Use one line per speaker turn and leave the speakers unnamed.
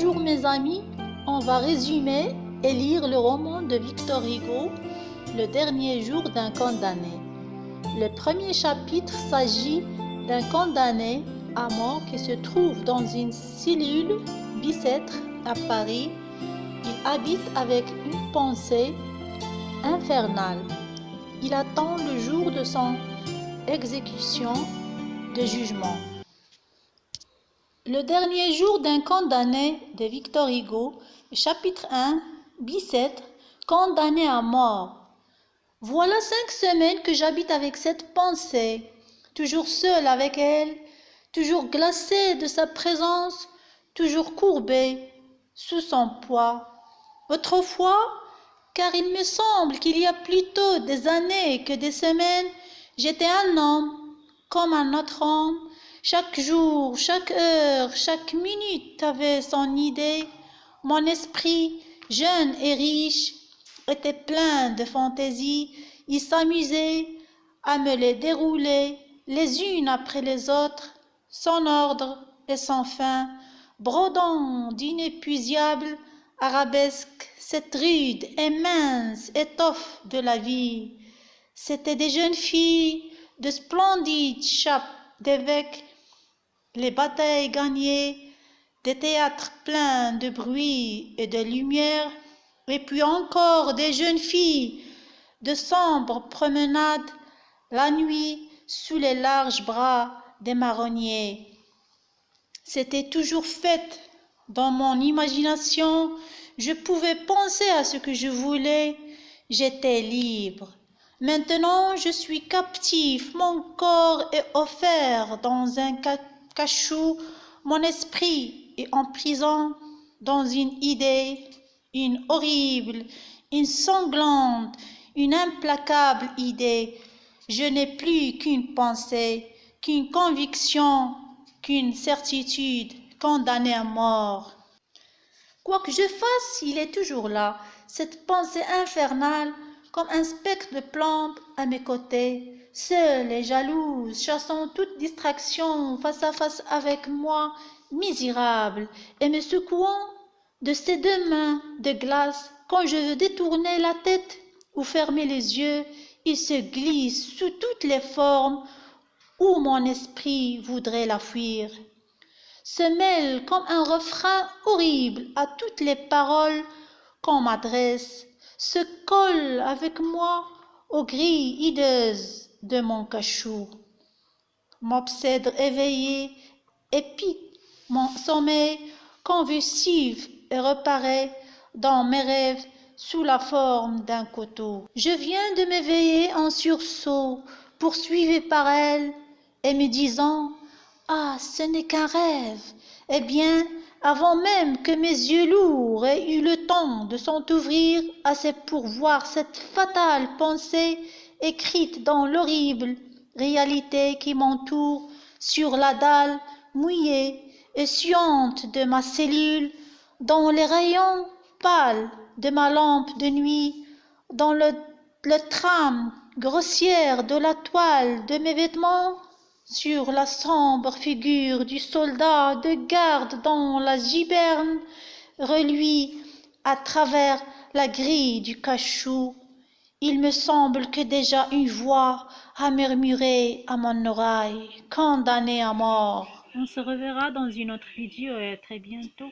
Bonjour mes amis, on va résumer et lire le roman de Victor Hugo, Le dernier jour d'un condamné. Le premier chapitre s'agit d'un condamné à mort qui se trouve dans une cellule bicêtre à Paris. Il habite avec une pensée infernale. Il attend le jour de son exécution de jugement. Le dernier jour d'un condamné de Victor Hugo, chapitre 1, bicêtre, condamné à mort. Voilà 5 semaines que j'habite avec cette pensée, toujours seule avec elle, toujours glacée de sa présence, toujours courbée sous son poids. Autrefois, car il me semble qu'il y a plutôt des années que des semaines, j'étais un homme comme un autre homme. Chaque jour, chaque heure, chaque minute avait son idée. Mon esprit, jeune et riche, était plein de fantaisies. Il s'amusait à me les dérouler les unes après les autres, sans ordre et sans fin, brodant d'inépuisables arabesques cette rude et mince étoffe de la vie. C'étaient des jeunes filles, de splendides chapes d'évêques, les batailles gagnées, des théâtres pleins de bruit et de lumière, et puis encore des jeunes filles de sombres promenades la nuit sous les larges bras des marronniers. C'était toujours fait dans mon imagination, je pouvais penser à ce que je voulais, j'étais libre. Maintenant, je suis captif, mon corps est offert dans un cachot, mon esprit est en prison dans une idée, une horrible, une sanglante, une implacable idée. Je n'ai plus qu'une pensée, qu'une conviction, qu'une certitude, condamnée à mort. Quoi que je fasse, il est toujours là, cette pensée infernale, comme un spectre de plomb à mes côtés, seule et jalouse, chassant toute distraction face à face avec moi, misérable, et me secouant de ses 2 mains de glace. Quand je veux détourner la tête ou fermer les yeux, il se glisse sous toutes les formes où mon esprit voudrait la fuir, se mêle comme un refrain horrible à toutes les paroles qu'on m'adresse, se colle avec moi aux grilles hideuses de mon cachot, m'obsède éveillé, épie mon sommeil convulsif et reparaît dans mes rêves sous la forme d'un couteau. Je viens de m'éveiller en sursaut, poursuivi par elle, et me disant « Ah, ce n'est qu'un rêve !» Eh bien, avant même que mes yeux lourds aient eu le temps de s'entr'ouvrir assez pour voir cette fatale pensée écrite dans l'horrible réalité qui m'entoure sur la dalle mouillée et suante de ma cellule, dans les rayons pâles de ma lampe de nuit, dans le trame grossière de la toile de mes vêtements, sur la sombre figure du soldat de garde dont la giberne reluit à travers la grille du cachot. Il me semble que déjà une voix a murmuré à mon oreille, condamné à mort. On se reverra dans une autre vidéo et à très bientôt.